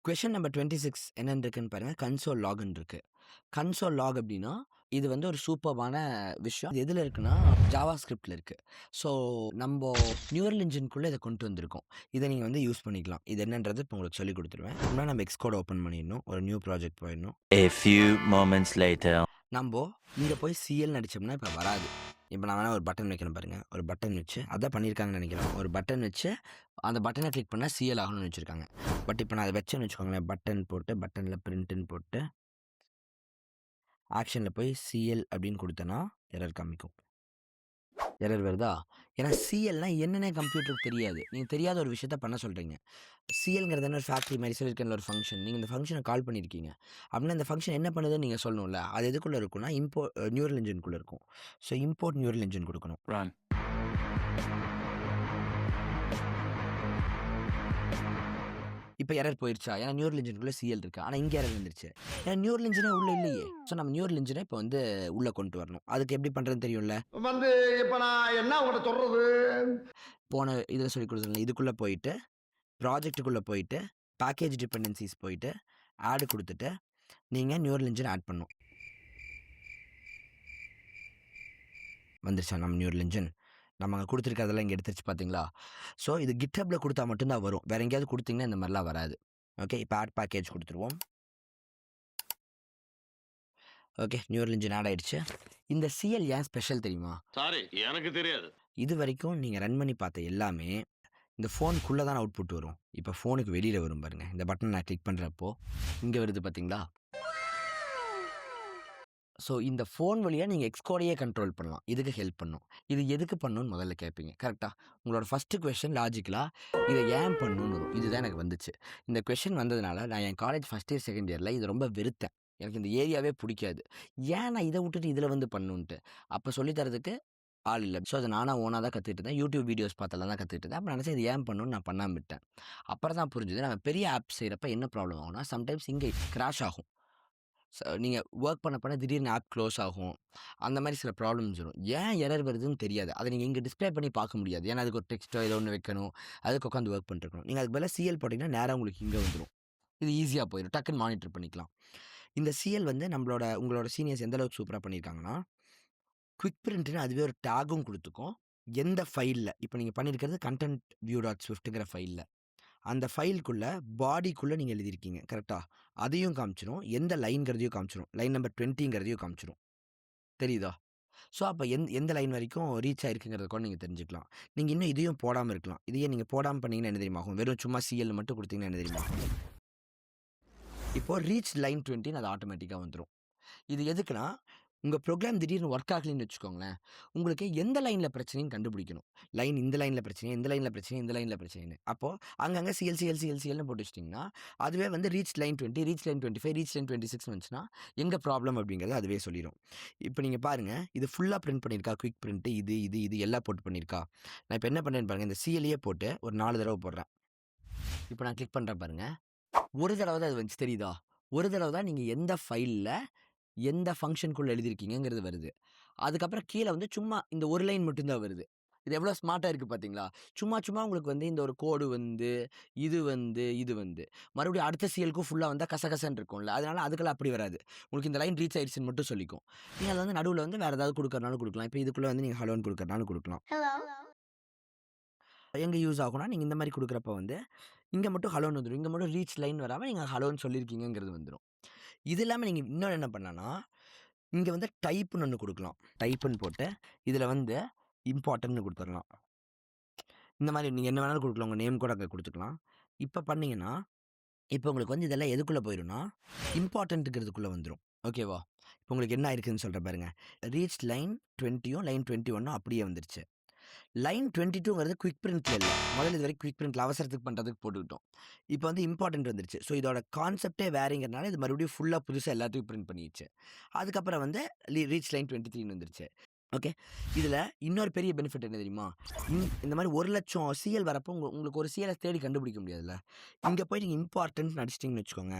Question number 26 என்னன்னு இருக்குன்னு பாருங்க. கன்சோல் லாக்ன்னு இருக்கு. கன்சோல் லாக் அப்படின்னா, இது வந்து ஒரு சூப்பர்பான விஷயம். இது எதுல இருக்குன்னா, ஜாவா ஸ்கிரிப்ட்ல இருக்கு. ஸோ, நம்போ நியூரல் என்ஜின்குள்ள இத கொண்டு வந்திருக்கோம். இத நீங்க வந்து யூஸ் பண்ணிக்கலாம். இது என்னன்றது இப்போ உங்களுக்கு சொல்லிக் குடுத்துருவேன். முன்னாடி நம்ம எக்ஸ்கோட் ஓப்பன் பண்ணிடணும். ஒரு நியூ ப்ராஜெக்ட் போயிடணும். A few moments later. நம்போ இங்க போய் சிஎல்னு அடிச்சோம்னா இப்ப வராது. இப்ப நான் வேணா ஒரு பட்டன் வைக்கிறேன் பாருங்க. ஒரு பட்டன் வச்சு அதான் பண்ணியிருக்காங்கன்னு நெனைக்கிறேன். ஒரு பட்டன் வச்சு அந்த பட்டன கிளிக் பண்ணா சிஎல் ஆகணும்னு வச்சிருக்காங்க. பட் இப்ப நான் அத வச்சேன்னு வச்சுக்கோங்களேன், பட்டன் போட்டு பட்டன்ல பிரிண்ட்ன்னு போட்டு ஆக்ஷன்ல போய் சிஎல் அப்படின்னு குடுத்தேன்னா, எரர் காமிக்கும். எரர் வருதா? ஏன்னா சிஎல்னா என்னன்னே கம்ப்யூட்டருக்கு தெரியாது. நீங்க தெரியாத ஒரு விஷயத்த பண்ண சொல்றீங்க. சிஎல்ங்கிறது என்ன ஒரு ஃபேக்டரி மாரி சொல்லியிருக்கேன்ல ஒரு ஃபங்ஷன். நீங்க இந்த ஃபங்ஷன கால் பண்ணியிருக்கீங்க. அப்படின்னா இந்த ஃபங்ஷன் என்ன பண்ணுதுன்னு நீங்க சொல்லணும்ல. அது எதுக்குள்ள இருக்கும்னா, நியூரல் என்ஜின்குள்ள இருக்கும். ஸோ இம்போர்ட் நியூரல் என்ஜின் குடுக்கணும். Run. இப்ப எரர் போயிருச்சா? ஏன்னா நியூரல் என்ஜின்குள்ள சிஎல் இருக்கு. ஆனா இங்க எரர் வந்துருச்சு. ஏன்னா நியூரல் என்ஜினே உள்ள இல்லையே. ஸோ நம்ம நியூரல் என்ஜின இப்ப வந்து உள்ள கொண்டு வரணும். அதுக்கு எப்படி பண்றதுன்னு தெரியும்ல? வந்து இப்ப நான் என்ன உங்கள்ட்ட சொல்றது? போன இதுல சொல்லிக் குடுத்தேன்ல. இதுக்குள்ள போயிட்டு, ப்ராஜெக்ட்க்குள்ள போயிட்டு, பேக்கேஜ் டிபெண்டன்சிஸ் போயிட்டு, ஆட் குடுத்துட்டு, நீங்க நியூரல் என்ஜின் ஆட் பண்ணணும். வந்துருச்சா நம்ம நியூரல் என்ஜின்? நம்ம அங்க குடுத்துருக்கிறதெல்லாம் இங்க எடுத்துருச்சு பார்த்தீங்களா? ஸோ இது GitHubல குடுத்தா மட்டும் தான் வரும். வேற எங்கேயாவது குடுத்தீங்கன்னா இந்த மாரிலாம் வராது. ஓகே. இப்ப ஆட் பேக்கேஜ் குடுத்துருவோம். ஓகே. நியூரல் என்ஜின் ஆட் ஆயிடுச்சு. இந்த சிஎல் ஏன் ஸ்பெஷல் தெரியுமா? சாரி எனக்கு தெரியாது. இதுவரைக்கும் நீங்க ரன் பண்ணி பார்த்த எல்லாமே, இந்த ஃபோனுக்குள்ள தான் அவுட்புட் வரும். இப்ப ஃபோனுக்கு வெளியில வரும் பாருங்க. இந்த பட்டன நான் கிளிக் பண்றப்போ, இங்க வருது பார்த்தீங்களா? ஸோ இந்த ஃபோன் வழியா நீங்க எக்ஸ்கோடையே கண்ட்ரோல் பண்ணலாம். இதுக்கு ஹெல்ப் பண்ணும். இது எதுக்கு பண்ணணும்னு முதல்ல கேட்பீங்க. கரெக்ட்டா? உங்களோட ஃபர்ஸ்ட் கொஸ்டின் லாஜிக்கலா இத ஏன் பண்ணணும்னு வரும். இதுதான் எனக்கு வந்துச்சு. இந்த கொஸ்டின் வந்ததுனால நான் என் காலேஜ் ஃபர்ஸ்ட் இயர், செகண்ட் இயர்ல இது ரொம்ப வெறுத்தேன். எனக்கு இந்த ஏரியாவே புடிக்காது. ஏன் நான் இத விட்டுட்டு இதுல வந்து பண்ணணுன்ட்டு. அப்ப சொல்லி தரதுக்கு ஆள் இல்ல. ஸோ அத நானா ஓனா தான் கத்துக்கிட்டு இருந்தேன். யூடியூப் வீடியோஸ் பார்த்தெல்லாம் தான் கத்துக்கிட்டு இருந்தேன். அப்ப நினைச்சேன் இது ஏன் பண்ணணும்னு நான் பண்ணாம விட்டேன். அப்புறம் தான் புரிஞ்சது. நம்ம பெரிய ஆப் செய்றப்ப என்ன ப்ராப்ளம் ஆகும்னா, சம்டைம்ஸ் இங்க கிராஷ் ஆகும். நீங்க வொர்க் பண்ண திடீர்னு ஆப் க்ளோஸ் ஆகும். அந்த மாரி சில ப்ராப்ளம்ஸ் வரும். ஏன் எரர் வருதுன்னு தெரியாது. அத நீங்க இங்க டிஸ்ப்ளே பண்ணி பார்க்க முடியாது. ஏன்னா அதுக்கு ஒரு டெக்ஸ்ட்டோ ஏதோ ஒண்ணு வைக்கணும். அதுக்கு உட்காந்து வொர்க் பண்ணிட்டுருக்கணும். நீங்க அதுக்கு பதிலா சிஎல் போட்டீங்கன்னா, நேரா உங்களுக்கு இங்க வந்துரும். இது ஈஸியா போயிரும். டக்குன்னு மானிட்டர் பண்ணிக்கலாம். இந்த சிஎல் வந்து உங்களோட சீனியர்ஸ் எந்த அளவுக்கு சூப்பரா பண்ணியிருக்காங்கன்னா, குயிக் பிரிண்ட்ன்னு அதுவே ஒரு டேகும் குடுத்துக்கும். எந்த ஃபைல்ல இப்ப நீங்க பண்ணியிருக்கிறது கன்டென்ட் வியூ டாட் ஸ்விஃப்ட்ங்கிற ஃபைல்ல. அந்த ஃபைலுக்குள்ள பாடிக்குள்ள நீங்க எழுதியிருக்கீங்க. கரெக்ட்டா? அதையும் காமிச்சிரும். எந்த லைன்ங்கிறதையும் காமிச்சிரும். Line number 20ங்கிறதையும் காமிச்சிரும். தெரியுதா? ஸோ அப்ப எந்த லைன் வரைக்கும் ரீச் ஆயிருக்குங்கிறத கூட நீங்க தெரிஞ்சுக்கலாம். நீங்க இன்னும் இதையும் போடாம இருக்கலாம். இதையே நீங்க போடாம பண்ணீங்கன்னா என்ன தெரியுமா ஆகும்? வெறும் சும்மா சிஎல் மட்டும் குடுத்தீங்கன்னா என்ன தெரியுமா ஆகும்? இப்போ ரீச் லைன் 20ன்னு அது ஆட்டோமேட்டிக்கா வந்துரும். இது எதுக்குன்னா, உங்க ப்ரோகிராம் திடீர்னு வொர்க் ஆகலைன்னு வச்சுக்கோங்களேன். உங்களுக்கு எந்த லைன்ல பிரச்சனைன்னு கண்டுபிடிக்கணும். இந்த லைன்ல பிரச்சனை, இந்த லைன்ல பிரச்சனை, இந்த லைன்ல பிரச்சனைன்னு. அப்போ அங்கங்க சிஎல்னு போட்டு வச்சுட்டீங்கன்னா, அதுவே வந்து reach line 20, reach line 25, reach line 26 வந்துச்சுன்னா, எங்க ப்ராப்ளம் அப்படிங்கிறத அதுவே சொல்லிரும். இப்ப நீங்க பாருங்க, இது ஃபுல்லா பிரிண்ட் பண்ணியிருக்கா. குயிக் பிரிண்ட் இது எல்லாம் போட்டு பண்ணியிருக்கா. நான் இப்ப என்ன பண்றேன்னு பாருங்க. இந்த சிஎல்லையே போட்டு ஒரு 4 தடவ போடுறேன். இப்ப நான் கிளிக் பண்றேன் பாருங்க. ஒரு தடவ தான் அது வந்துச்சு தெரியுதா? ஒரு தடவ தான் நீங்க எந்த ஃபைல்ல எந்த ஃபங்ஷனுக்குள்ள எழுதியிருக்கீங்கங்கிறது வருது. அதுக்கப்புறம் கீழ வந்து சும்மா இந்த ஒரு லைன் மட்டும் தான் வருது. இது எவ்வளோ ஸ்மார்ட்டா இருக்கு பார்த்தீங்களா? சும்மா உங்களுக்கு வந்து இந்த ஒரு கோடு வந்து, இது வந்து மறுபடியும் அடுத்த சிஎல்க்கும் ஃபுல்லா வந்தா கசகசன்னு இருக்கும்ல. அதனால அதுக்கெல்லாம் அப்படி வராது. உங்களுக்கு இந்த லைன் ரீச் ஆயிடுச்சுன்னு மட்டும் சொல்லிக்கும். நீங்க அத வந்து நடுவுல வந்து வேற ஏதாவது குடுக்கறனாலும் குடுக்கலாம். இப்ப இதுக்குள்ள வந்து நீங்க ஹலோன்னு குடுக்கறனாலும் குடுக்கலாம். எங்க யூஸ் ஆகும்னா, நீங்க இந்த மாரி குடுக்குறப்ப வந்து, இங்க மட்டும் ஹலோன்னு வந்துரும். இங்க மட்டும் ரீச் லைன் வராம நீங்க ஹலோன்னு சொல்லியிருக்கீங்கங்கிறது வந்துரும். இது இல்லாம நீங்க இன்னொன்னு என்ன பண்ணலாம்னா, இங்க வந்து டைப்ன்னு ஒண்ணு குடுக்கலாம். டைப்ன்னு போட்டு, இதுல வந்து இம்பார்ட்டன்ட்ன்னு குடுத்துறலாம். இந்த மாரி நீங்க என்ன வேணாலும் குடுக்கலாம். உங்க நேம் கூட அங்க குடுத்துக்கலாம். இப்ப பண்ணீங்கன்னா, இப்ப உங்களுக்கு வந்து இதெல்லாம் எதுக்குள்ள போயிரும்னா, இம்பார்ட்டன்ட்ங்கிறதுக்குள்ள வந்துரும். ஓகேவா? இப்ப உங்களுக்கு என்ன ஆயிருக்குன்னு சொல்றேன் பாருங்க. ரீச் லைன் 20யும், லைன் 21ம் அப்படியே வந்துருச்சு. லைன் 22ங்கிறது குயிக் பிரிண்ட்ல இல்ல. முதல்ல இதுவரைக்கும் குயிக் பிரிண்ட்ல அவசரத்துக்கு பண்றதுக்கு போட்டுக்கிட்டோம். இப்போ வந்து இம்பார்ட்டன்ட் வந்துருச்சு. ஸோ இதோட கான்செப்ட்டே வேறங்கிறனால இது மறுபடியும் ஃபுல்லா புதுசா எல்லாத்துக்கும் பிரிண்ட் பண்ணிருச்சு. அதுக்கப்புறம் வந்து ரீச் லைன் 23ன்னு வந்துருச்சு. ஓகே. இதுல இன்னொரு பெரிய பெனிஃபிட் என்ன தெரியுமா? இந்த மாரி 1,00,000 சிஎல் வரப்போ உங்களுக்கு ஒரு சிஎல தேடி கண்டுபிடிக்க முடியாதுல்ல. இங்க போய் நீங்க இம்பார்ட்டன்ட்ன்னு அடிச்சிட்டீங்கன்னு வச்சுக்கோங்க.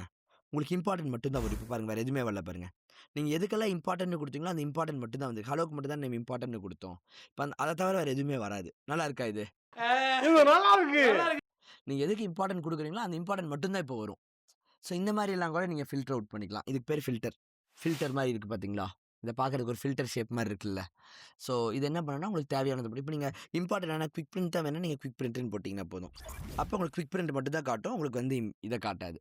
உங்களுக்கு இம்பார்ட்டன்ட் மட்டும் தான் வரும். இப்ப பாருங்க வேற எதுவுமே வரல பாருங்க. நீங்க எதுக்கெல்லாம் இம்பார்ட்டன்ட்ன்னு குடுத்தீங்களோ, அந்த இம்பார்ட்டன்ட் மட்டும் தான் வந்திருக்கு. ஹலோக்கு மட்டும் தான் நம்ம இம்பார்ட்டன்ட்ன்னு குடுத்தோம். இப்ப அத தவிர வேற எதுவுமே வராது. நல்லா இருக்கா இது? இது நல்லா இருக்கு. நீங்க எதுக்கு இம்பார்ட்டன்ட் குடுக்குறீங்களோ, அந்த இம்பார்ட்டன்ட் மட்டும் தான் இப்போ வரும். ஸோ இந்த மாதிரிலாம் கூட நீங்கள் ஃபில்டர் அவுட் பண்ணிக்கலாம். இதுக்கு பேர் ஃபில்டர் மாதிரி இருக்குது பார்த்தீங்களா? இதை பார்க்குறதுக்கு ஒரு ஃபில்டர் ஷேப் மாதிரி இருக்குல்ல. ஸோ இது என்ன பண்ணணும்னா உங்களுக்கு தேவையானது இப்போ நீங்கள் இம்பார்ட்டன்டான குவிக் பிரிண்ட் தான் வேணும், நீங்கள் குவிக் பிரிண்ட்னு போட்டிங்கன்னா போதும். அப்போ உங்களுக்கு குவிக் பிரிண்ட் மட்டும் தான் காட்டும், உங்களுக்கு வந்து இதை காட்டாது.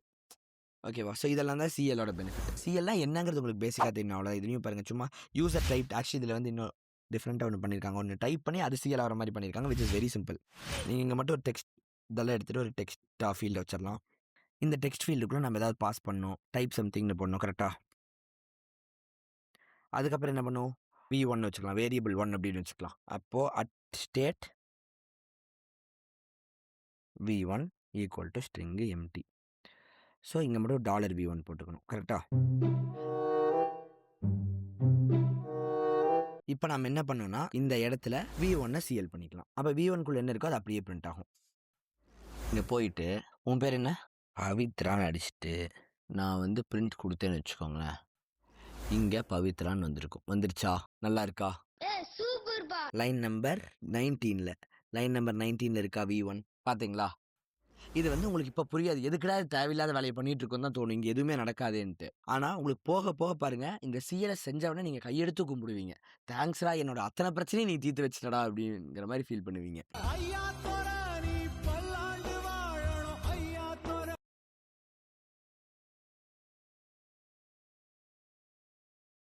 ஓகேவா? ஸோ இதெல்லாம் தான் சிஎல்லோட பெனிஃபிட். சிஎல்லாம் என்னங்கிறது உங்களுக்கு பேசிக்காக தெரியும். அவ்வளோ இதுலையும் பாருங்கள், சும்மா யூசர் டைப் ஆக்சுவலி இதில் வந்து இன்னும் டிஃப்ரெண்ட்டாக ஒன்று பண்ணியிருக்காங்க. ஒன்று டைப் பண்ணி அது சிஎல் ஆகிற மாதிரி பண்ணியிருக்காங்க, விச் இஸ் வெரி சிம்பிள். நீங்கள் இங்கே மட்டும் ஒரு டெக்ஸ்ட் இதெல்லாம் எடுத்துகிட்டு ஒரு டெக்ஸ்ட்டாக ஃபீல்டை வச்சிடலாம். இந்த டெக்ஸ்ட் ஃபீல்டுக்குள்ளே நம்ம ஏதாவது பாஸ் பண்ணணும், டைப் சம்திங்னு போடணும். கரெக்டாக? அதுக்கப்புறம் என்ன பண்ணும், v1 வச்சுக்கலாம், வேரியபிள் 1 அப்படின்னு வச்சுக்கலாம். அப்போது at state v1 equal to string empty. So இங்கே மட்டும் $v1 போட்டுக்கணும். கரெக்டாக? இப்போ நம்ம என்ன பண்ணோம்னா இந்த இடத்துல v1 சிஎல் பண்ணிக்கலாம். அப்போ v1குள்ளே என்ன இருக்கோ அது அப்படியே பிரிண்ட் ஆகும். இங்கே போயிட்டு உன் பேர் என்ன பவித்ரான்னு அடிச்சுட்டு நான் வந்து பிரிண்ட் கொடுத்தேன்னு வச்சுக்கோங்களேன். இங்கே பவித்ரான்னு வந்திருக்கும். வந்துருச்சா? நல்லா இருக்கா? லைன் நம்பர் 19 இருக்கா v1? பார்த்தீங்களா? இது வந்து உங்களுக்கு இப்போ புரியாது, எதுக்குடா இது தேவையில்லாத வேலையை பண்ணிட்டு இருக்கோம் தான் தோணும், இங்கே எதுவுமே நடக்காதேன்ட்டு. ஆனால் உங்களுக்கு போக போக பாருங்க, இந்த சிஎலை செஞ்சவொடனே நீங்கள் கையெடுத்து கும்பிடுவீங்க. தேங்க்ஸ்டா, என்னோட அத்தனை பிரச்சனையும் நீ தீர்த்து வச்சுட்டடா அப்படிங்கிற மாதிரி ஃபீல் பண்ணுவீங்க.